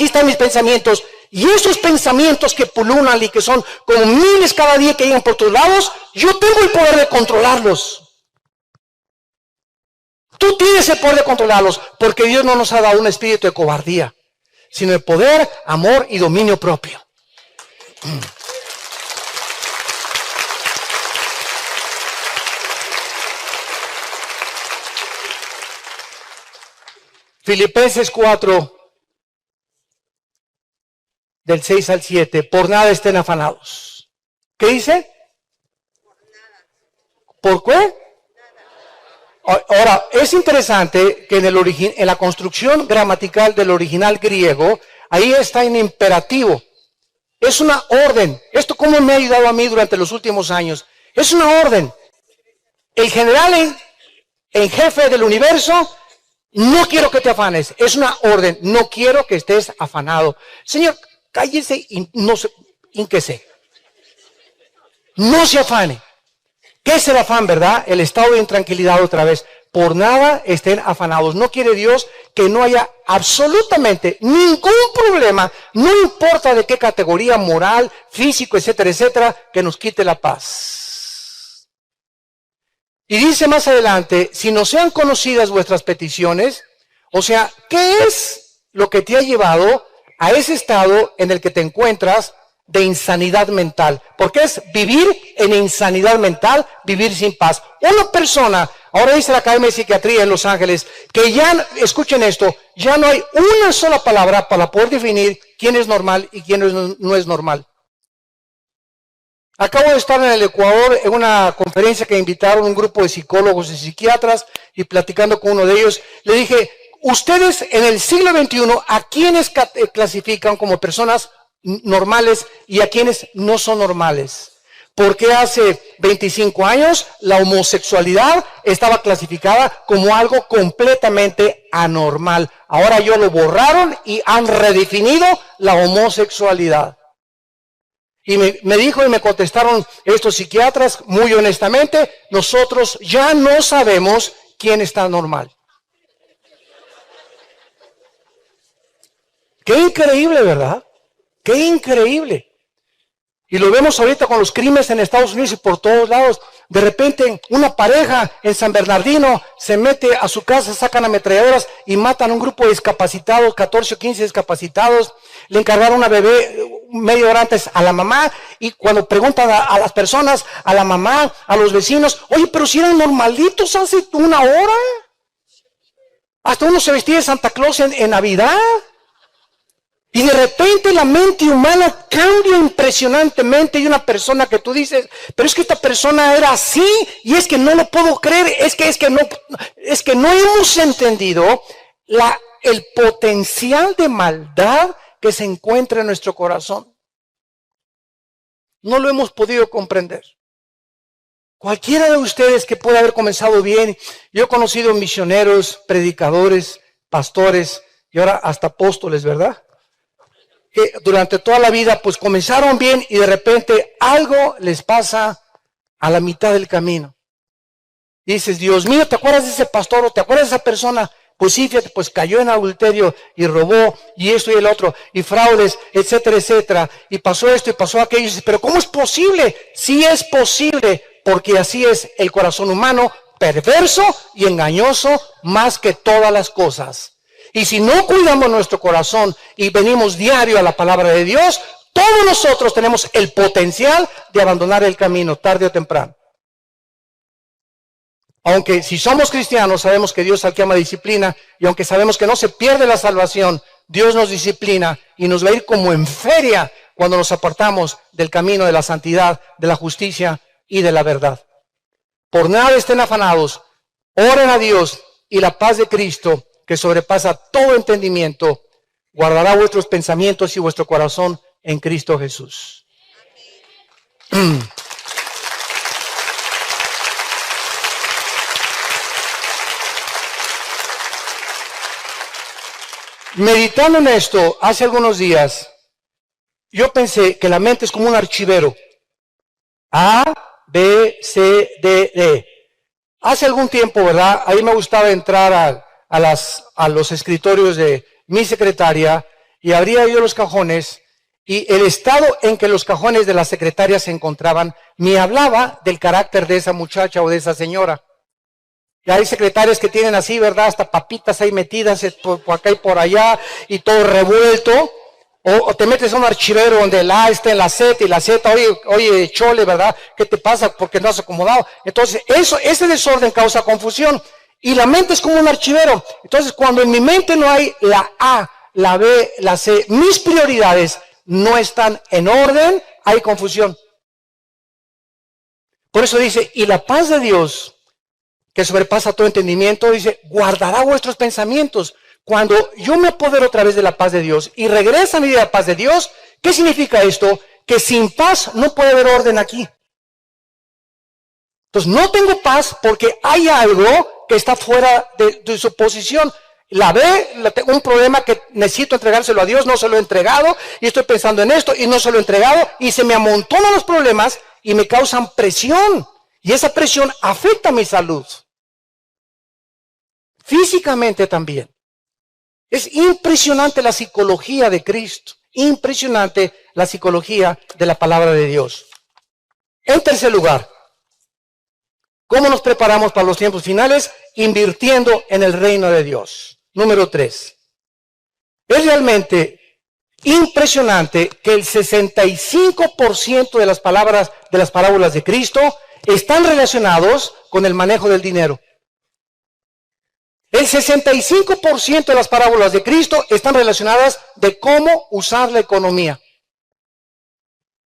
están mis pensamientos. Y esos pensamientos que pululan y que son como miles cada día que llegan por todos lados, yo tengo el poder de controlarlos. Tú tienes el poder de controlarlos, porque Dios no nos ha dado un espíritu de cobardía, sino de poder, amor y dominio propio. Filipenses 4, del 6 al 7, por nada estén afanados. ¿Qué dice? ¿Por qué? Ahora, es interesante que en la construcción gramatical del original griego, ahí está en imperativo. Es una orden. Esto cómo me ha ayudado a mí durante los últimos años. Es una orden. El general en jefe del universo, no quiero que te afanes. Es una orden. No quiero que estés afanado. Señor, cállese y ínquese. No se afane. ¿Qué es el afán, verdad? El estado de intranquilidad otra vez. Por nada estén afanados. No quiere Dios que no haya absolutamente ningún problema, no importa de qué categoría moral, físico, etcétera, etcétera, que nos quite la paz. Y dice más adelante, si no sean conocidas vuestras peticiones, o sea, ¿qué es lo que te ha llevado a ese estado en el que te encuentras de insanidad mental? Porque es vivir en insanidad mental, vivir sin paz. Una persona, ahora dice la Academia de Psiquiatría en Los Ángeles, que ya, escuchen esto, ya no hay una sola palabra para poder definir quién es normal y quién no es normal. Acabo de estar en el Ecuador en una conferencia que invitaron un grupo de psicólogos y psiquiatras, y platicando con uno de ellos, le dije, ustedes en el siglo XXI, ¿a quiénes clasifican como personas normales y a quienes no son normales? Porque hace 25 años la homosexualidad estaba clasificada como algo completamente anormal. Ahora ya lo borraron y han redefinido la homosexualidad. Y me dijo y me contestaron estos psiquiatras muy honestamente, nosotros ya no sabemos quién está normal. Qué increíble, ¿verdad? Qué increíble. Y lo vemos ahorita con los crímenes en Estados Unidos y por todos lados. De repente una pareja en San Bernardino se mete a su casa, sacan ametralladoras y matan a un grupo de discapacitados, 14 o 15 discapacitados. Le encargaron a bebé media hora antes a la mamá, y cuando preguntan a las personas, a la mamá, a los vecinos, oye, pero si eran normalitos hace una hora. Hasta uno se vestía de Santa Claus en Navidad. Y de repente la mente humana cambia impresionantemente, y una persona que tú dices, pero es que esta persona era así, y es que no lo puedo creer, es que no hemos entendido el potencial de maldad que se encuentra en nuestro corazón. No lo hemos podido comprender. Cualquiera de ustedes que pueda haber comenzado bien, yo he conocido misioneros, predicadores, pastores y ahora hasta apóstoles, ¿verdad? Que durante toda la vida pues comenzaron bien y de repente algo les pasa a la mitad del camino. Y dices, Dios mío, ¿te acuerdas de ese pastor o te acuerdas de esa persona? Pues sí, fíjate, pues cayó en adulterio y robó y esto y el otro y fraudes, etcétera, etcétera. Y pasó esto y pasó aquello. Y dices, pero ¿cómo es posible? Sí es posible, porque así es el corazón humano, perverso y engañoso más que todas las cosas. Y si no cuidamos nuestro corazón y venimos diario a la palabra de Dios, Todos nosotros tenemos el potencial de abandonar el camino tarde o temprano. Aunque si somos cristianos sabemos que Dios al que ama disciplina, y aunque sabemos que no se pierde la salvación, Dios nos disciplina y nos va a ir como en feria cuando nos apartamos del camino de la santidad, de la justicia y de la verdad. Por nada estén afanados, oren a Dios y la paz de Cristo, que sobrepasa todo entendimiento, guardará vuestros pensamientos y vuestro corazón en Cristo Jesús. Meditando en esto, hace algunos días, yo pensé que la mente es como un archivero. A, B, C, D, E. Hace algún tiempo, ¿verdad? Ahí me gustaba entrar a los escritorios de mi secretaria y abría yo los cajones y el estado en que los cajones de la secretaria se encontraban me hablaba del carácter de esa muchacha o de esa señora. Y hay secretarias que tienen así, ¿verdad? Hasta papitas ahí metidas por acá y por allá y todo revuelto. O te metes a un archivero donde el A está en la Z y la Z, oye, chole, ¿verdad? ¿Qué te pasa? Porque no has acomodado. Entonces, ese desorden causa confusión. Y la mente es como un archivero. Entonces, cuando en mi mente no hay la A, la B, la C, mis prioridades no están en orden, hay confusión. Por eso dice, y la paz de Dios, que sobrepasa todo entendimiento, dice, guardará vuestros pensamientos. Cuando yo me apodero otra vez de la paz de Dios y regresa a mi vida la paz de Dios, ¿qué significa esto? Que sin paz no puede haber orden aquí. Entonces no tengo paz porque hay algo que está fuera de su posición. La B, un problema que necesito entregárselo a Dios, no se lo he entregado y estoy pensando en esto y no se lo he entregado y se me amontonan los problemas y me causan presión. Y esa presión afecta mi salud. Físicamente también. Es impresionante la psicología de Cristo. Impresionante la psicología de la palabra de Dios. En tercer lugar, ¿cómo nos preparamos para los tiempos finales? Invirtiendo en el reino de Dios. Número 3. Es realmente impresionante que el 65% de las palabras de las parábolas de Cristo están relacionados con el manejo del dinero. El 65% de las parábolas de Cristo están relacionadas de cómo usar la economía.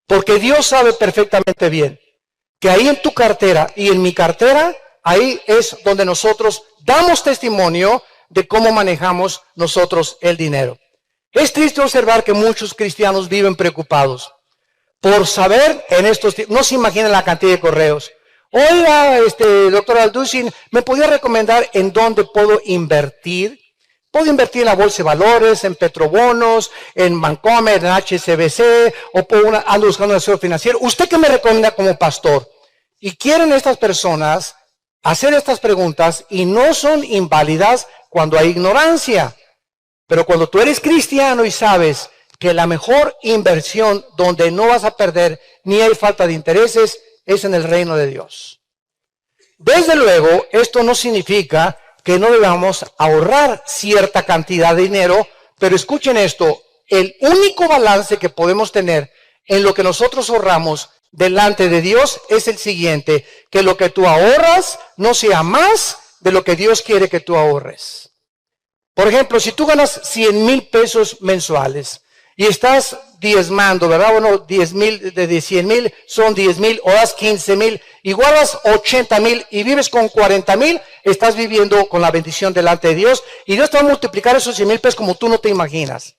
Porque Dios sabe perfectamente bien que ahí en tu cartera y en mi cartera, ahí es donde nosotros damos testimonio de cómo manejamos nosotros el dinero. Es triste observar que muchos cristianos viven preocupados por saber en estos tiempos, no se imaginan la cantidad de correos. Oiga, doctor Alducin, ¿me podría recomendar en dónde puedo invertir? Puedo invertir en la bolsa de valores, en Petrobonos, en Bancomer, en HSBC, o ando buscando un asesor financiero. ¿Usted qué me recomienda como pastor? Y quieren estas personas hacer estas preguntas y no son inválidas cuando hay ignorancia. Pero cuando tú eres cristiano y sabes que la mejor inversión donde no vas a perder ni hay falta de intereses es en el reino de Dios. Desde luego, esto no significa que no debamos ahorrar cierta cantidad de dinero, pero escuchen esto, el único balance que podemos tener en lo que nosotros ahorramos delante de Dios es el siguiente, que lo que tú ahorras no sea más de lo que Dios quiere que tú ahorres. Por ejemplo, si tú ganas 100,000 pesos mensuales y estás diezmando, ¿verdad? Bueno, 10,000 de 100,000 son 10,000, o das 15,000 y guardas 80,000 y vives con 40,000, estás viviendo con la bendición delante de Dios y Dios te va a multiplicar esos 100,000 pesos como tú no te imaginas.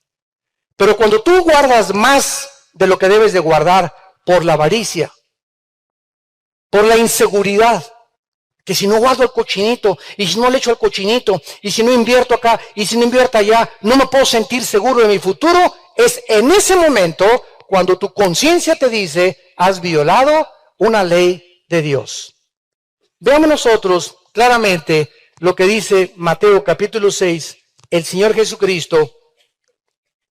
Pero cuando tú guardas más de lo que debes de guardar por la avaricia, por la inseguridad, que si no guardo el cochinito, y si no le echo al cochinito, y si no invierto acá, y si no invierto allá, no me puedo sentir seguro de mi futuro, es en ese momento cuando tu conciencia te dice, has violado una ley de Dios. Veamos nosotros claramente lo que dice Mateo capítulo 6, el Señor Jesucristo,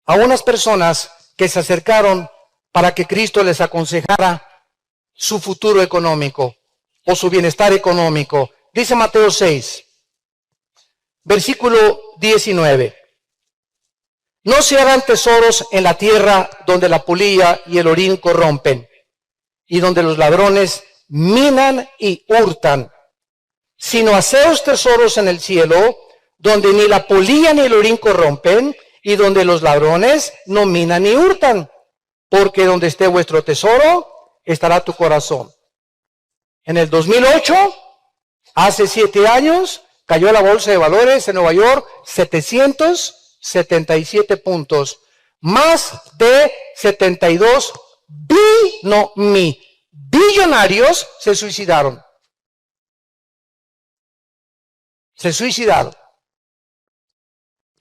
a unas personas que se acercaron para que Cristo les aconsejara su futuro económico o su bienestar económico. Dice Mateo 6, versículo 19. No se harán tesoros en la tierra donde la polilla y el orín corrompen, y donde los ladrones minan y hurtan, sino haceos tesoros en el cielo, donde ni la polilla ni el orín corrompen, y donde los ladrones no minan ni hurtan, porque donde esté vuestro tesoro, estará tu corazón. En el 2008, hace 7 años, cayó la bolsa de valores en Nueva York 777 puntos. Más de 72 billonarios se suicidaron. Se suicidaron.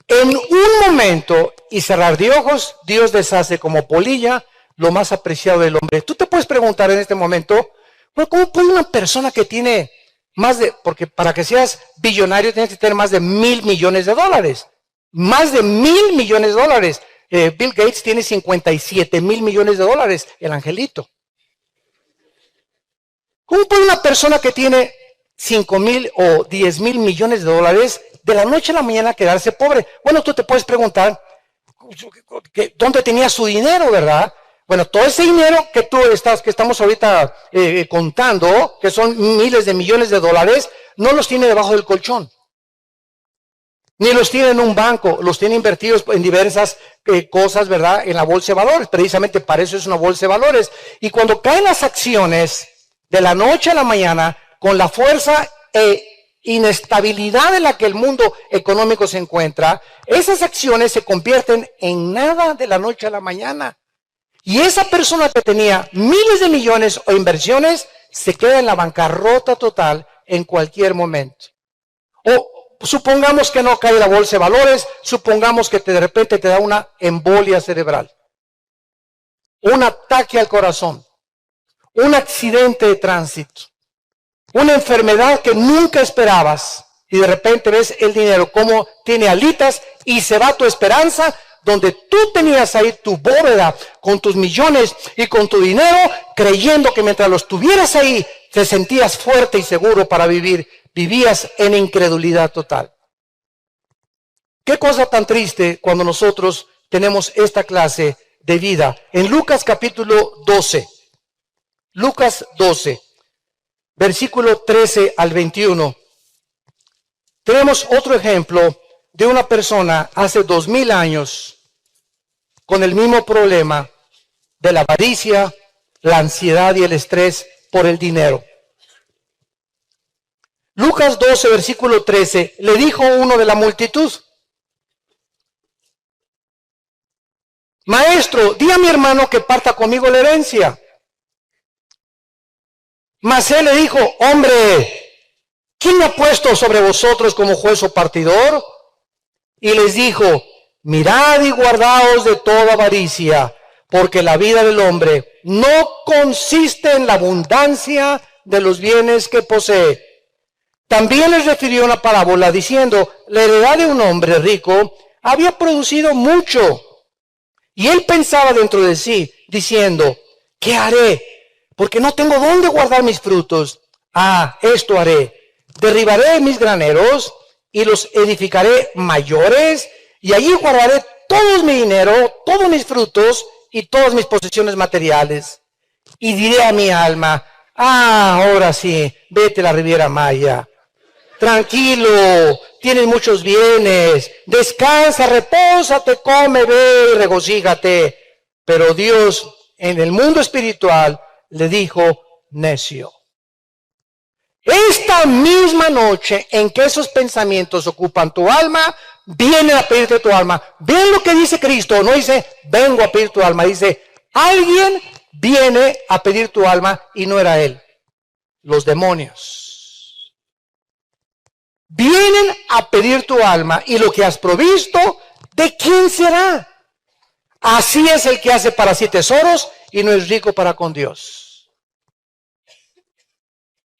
En un momento y cerrar de ojos, Dios deshace como polilla lo más apreciado del hombre. Tú te puedes preguntar en este momento, bueno, ¿cómo puede una persona que tiene más de, porque para que seas billonario tienes que tener más de $1,000 millones? Más de $1,000 millones. Bill Gates tiene $57,000 millones, el angelito. ¿Cómo puede una persona que tiene 5,000 o 10,000 millones de dólares de la noche a la mañana quedarse pobre? Bueno, tú te puedes preguntar, ¿dónde tenía su dinero, verdad? Bueno, todo ese dinero que estamos ahorita contando, que son miles de millones de dólares, no los tiene debajo del colchón. Ni los tiene en un banco, los tiene invertidos en diversas cosas, ¿verdad? En la bolsa de valores. Precisamente para eso es una bolsa de valores. Y cuando caen las acciones de la noche a la mañana, con la fuerza e inestabilidad en la que el mundo económico se encuentra, esas acciones se convierten en nada de la noche a la mañana. Y esa persona que tenía miles de millones o inversiones se queda en la bancarrota total en cualquier momento. O supongamos que no cae la bolsa de valores, supongamos que de repente te da una embolia cerebral, un ataque al corazón, un accidente de tránsito, una enfermedad que nunca esperabas, y de repente ves el dinero como tiene alitas y se va tu esperanza, donde tú tenías ahí tu bóveda con tus millones y con tu dinero, creyendo que mientras los tuvieras ahí, te sentías fuerte y seguro para vivir. Vivías en incredulidad total. Qué cosa tan triste cuando nosotros tenemos esta clase de vida. En Lucas capítulo 12, Lucas 12, versículo 13 al 21, tenemos otro ejemplo de una persona hace 2000 años con el mismo problema de la avaricia, la ansiedad y el estrés por el dinero. Lucas 12, versículo 13, le dijo uno de la multitud: Maestro, di a mi hermano que parta conmigo la herencia. Mas él le dijo: Hombre, ¿quién me ha puesto sobre vosotros como juez o partidor? Y les dijo: Mirad y guardaos de toda avaricia, porque la vida del hombre no consiste en la abundancia de los bienes que posee. También les refirió una parábola diciendo: la heredad de un hombre rico había producido mucho. Y él pensaba dentro de sí, diciendo: ¿qué haré? Porque no tengo dónde guardar mis frutos. Esto haré: derribaré mis graneros y los edificaré mayores, y allí guardaré todo mi dinero, todos mis frutos y todas mis posesiones materiales. Y diré a mi alma: ahora sí, vete a la Riviera Maya. Tranquilo, tienes muchos bienes, descansa, repósate, come, ve y regocíjate. Pero Dios en el mundo espiritual le dijo: necio. Esta misma noche en que esos pensamientos ocupan tu alma, vienen a pedirte tu alma. ¿Ven lo que dice Cristo? No dice: vengo a pedir tu alma. Dice: alguien viene a pedir tu alma, y no era él. Los demonios vienen a pedir tu alma, y lo que has provisto, ¿de quién será? Así es el que hace para sí tesoros y no es rico para con Dios.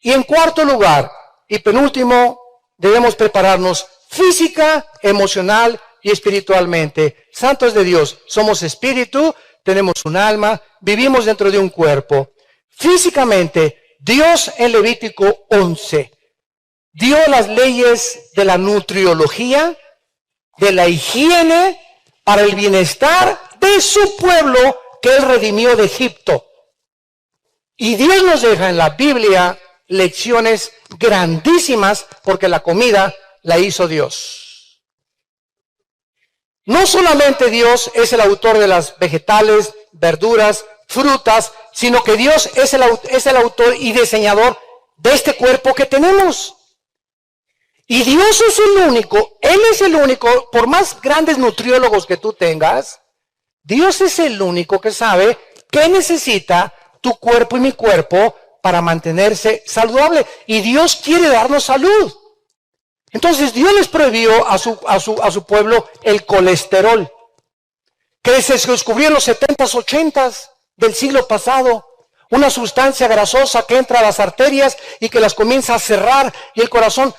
Y en cuarto lugar y penúltimo, debemos prepararnos física, emocional y espiritualmente. Santos de Dios, somos espíritu, tenemos un alma, vivimos dentro de un cuerpo. Físicamente, Dios en Levítico 11 dio las leyes de la nutriología, de la higiene, para el bienestar de su pueblo que Él redimió de Egipto. Y Dios nos deja en la Biblia lecciones grandísimas porque la comida la hizo Dios. No solamente Dios es el autor de las vegetales, verduras, frutas, sino que Dios es el autor y diseñador de este cuerpo que tenemos. Y Dios es el único, Él es el único, por más grandes nutriólogos que tú tengas, Dios es el único que sabe qué necesita tu cuerpo y mi cuerpo para mantenerse saludable. Y Dios quiere darnos salud. Entonces Dios les prohibió a su pueblo el colesterol, que se descubrió en los 70s, 80s del siglo pasado. Una sustancia grasosa que entra a las arterias y que las comienza a cerrar y el corazón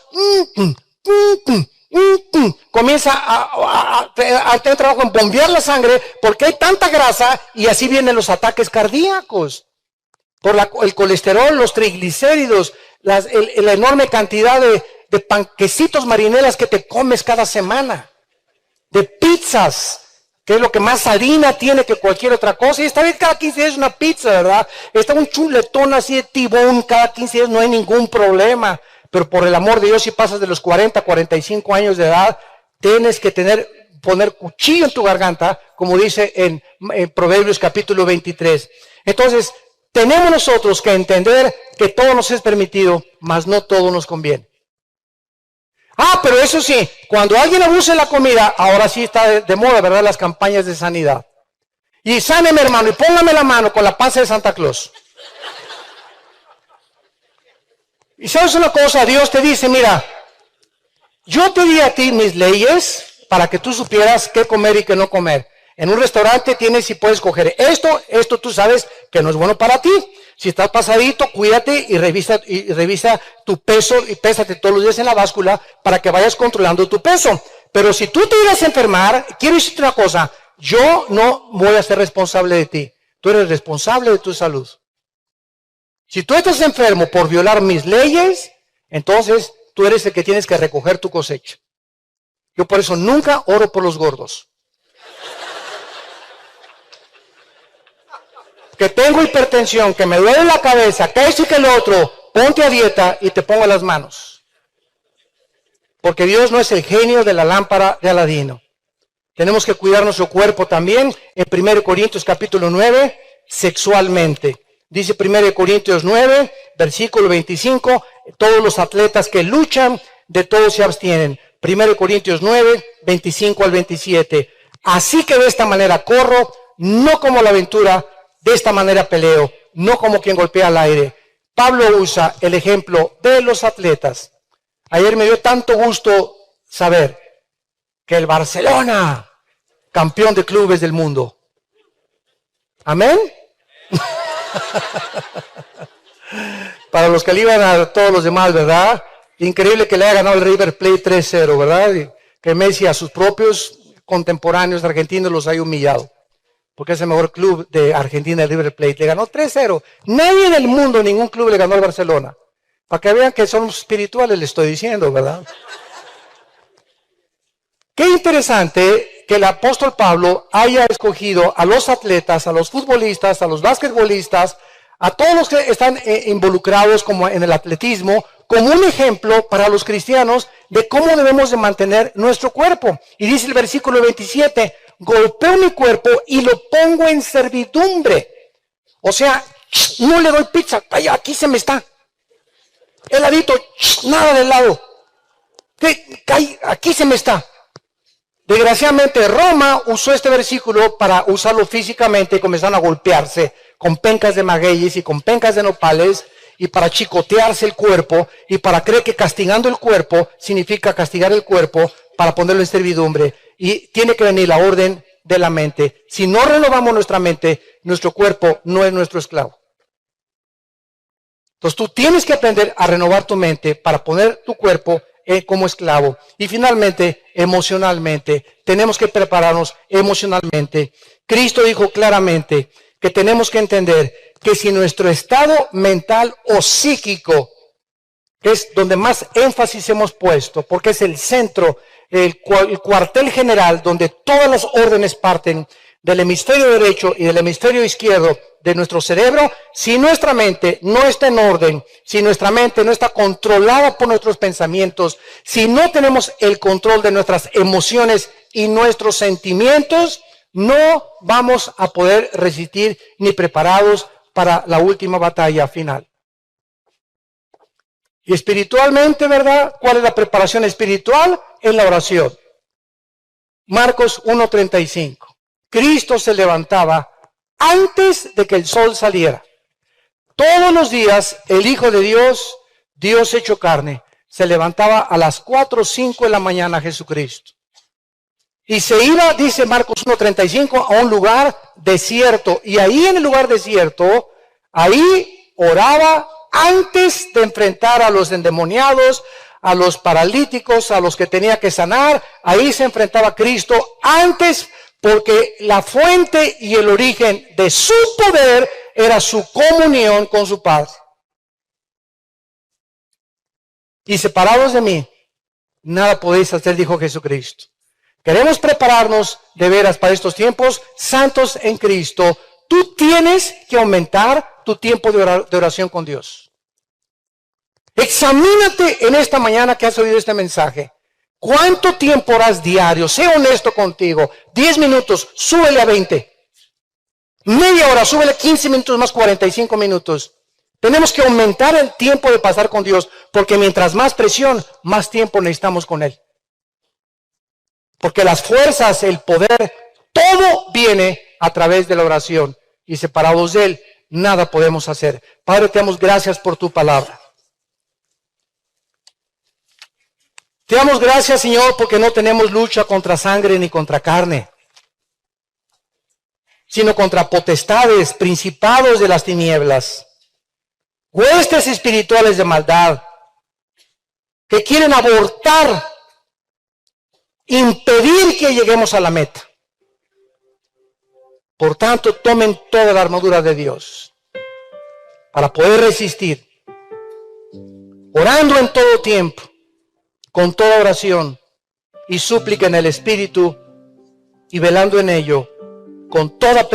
comienza a tener trabajo en bombear la sangre porque hay tanta grasa y así vienen los ataques cardíacos. Por el colesterol, los triglicéridos, la enorme cantidad de panquecitos marinelas que te comes cada semana, de pizzas, que es lo que más harina tiene que cualquier otra cosa. Y esta vez cada 15 días una pizza, ¿verdad? Está un chuletón así de tibón cada 15 días, no hay ningún problema. Pero por el amor de Dios, si pasas de los 40, 45 años de edad, tienes que poner cuchillo en tu garganta, como dice en Proverbios capítulo 23. Entonces, tenemos nosotros que entender que todo nos es permitido, mas no todo nos conviene. Pero eso sí, cuando alguien abuse la comida, ahora sí está de moda, ¿verdad? Las campañas de sanidad. Y sáneme, hermano, y póngame la mano con la panza de Santa Claus. Y sabes una cosa, Dios te dice, mira, yo te di a ti mis leyes para que tú supieras qué comer y qué no comer. En un restaurante tienes y puedes coger esto tú sabes que no es bueno para ti. Si estás pasadito, cuídate y revisa tu peso y pésate todos los días en la báscula para que vayas controlando tu peso. Pero si tú te ibas a enfermar, quiero decirte una cosa, yo no voy a ser responsable de ti. Tú eres responsable de tu salud. Si tú estás enfermo por violar mis leyes, entonces tú eres el que tienes que recoger tu cosecha. Yo por eso nunca oro por los gordos. Que tengo hipertensión, que me duele la cabeza, que esto y que lo otro, ponte a dieta y te pongo las manos. Porque Dios no es el genio de la lámpara de Aladino. Tenemos que cuidar nuestro cuerpo también. En 1 Corintios capítulo 9, sexualmente. Dice 1 Corintios 9, versículo 25, todos los atletas que luchan, de todos se abstienen. 1 Corintios 9, 25 al 27. Así que de esta manera corro, no como la aventura, de esta manera peleo, no como quien golpea al aire. Pablo usa el ejemplo de los atletas. Ayer me dio tanto gusto saber que el Barcelona, campeón de clubes del mundo. ¿Amén? Para los que le iban a todos los demás, ¿verdad? Increíble que le haya ganado el River Plate 3-0, ¿verdad? Y que Messi a sus propios contemporáneos argentinos los haya humillado. Porque es el mejor club de Argentina, el River Plate. Le ganó 3-0. Nadie en el mundo, ningún club le ganó al Barcelona. Para que vean que son espirituales, le estoy diciendo, ¿verdad? Qué interesante que el apóstol Pablo haya escogido a los atletas, a los futbolistas, a los basquetbolistas, a todos los que están involucrados como en el atletismo, como un ejemplo para los cristianos de cómo debemos de mantener nuestro cuerpo. Y dice el versículo 27, golpeo mi cuerpo y lo pongo en servidumbre. O sea, no le doy pizza, aquí se me está. Heladito, nada de helado. Aquí se me está. Desgraciadamente Roma usó este versículo para usarlo físicamente y comenzaron a golpearse con pencas de magueyes y con pencas de nopales y para chicotearse el cuerpo y para creer que castigando el cuerpo significa castigar el cuerpo para ponerlo en servidumbre. Y tiene que venir la orden de la mente. Si no renovamos nuestra mente, nuestro cuerpo no es nuestro esclavo. Entonces tú tienes que aprender a renovar tu mente para poner tu cuerpo como esclavo. Y finalmente, emocionalmente, tenemos que prepararnos emocionalmente. Cristo dijo claramente que tenemos que entender que si nuestro estado mental o psíquico, que es donde más énfasis hemos puesto, porque es el centro el cuartel general donde todas las órdenes parten del hemisferio derecho y del hemisferio izquierdo de nuestro cerebro. Si nuestra mente no está en orden, si nuestra mente no está controlada por nuestros pensamientos, si no tenemos el control de nuestras emociones y nuestros sentimientos, no vamos a poder resistir ni preparados para la última batalla final. Y espiritualmente, ¿verdad? ¿Cuál es la preparación espiritual? En la oración. Marcos 1:35. Cristo se levantaba antes de que el sol saliera. Todos los días el Hijo de Dios, Dios hecho carne, se levantaba a las 4 o 5 de la mañana Jesucristo. Y se iba, dice Marcos 1:35, a un lugar desierto. Y ahí en el lugar desierto, ahí oraba antes de enfrentar a los endemoniados, a los paralíticos, a los que tenía que sanar. Ahí se enfrentaba Cristo antes, porque la fuente y el origen de su poder era su comunión con su Padre. Y separados de mí, nada podéis hacer, dijo Jesucristo. Queremos prepararnos de veras para estos tiempos santos en Cristo. Tú tienes que aumentar tu tiempo de oración con Dios. Examínate en esta mañana que has oído este mensaje. ¿Cuánto tiempo oras diario? Sé honesto contigo. 10 minutos, súbele a 20. Media hora, súbele 15 minutos más 45 minutos. Tenemos que aumentar el tiempo de pasar con Dios, porque mientras más presión, más tiempo necesitamos con Él. Porque las fuerzas, el poder, todo viene a través de la oración. Y separados de Él, nada podemos hacer. Padre, te damos gracias por tu palabra. Te damos gracias, Señor, porque no tenemos lucha contra sangre ni contra carne, sino contra potestades, principados de las tinieblas, huestes espirituales de maldad, que quieren abortar, impedir que lleguemos a la meta. Por tanto, tomen toda la armadura de Dios para poder resistir, orando en todo tiempo, con toda oración y súplica en el Espíritu, y velando en ello con toda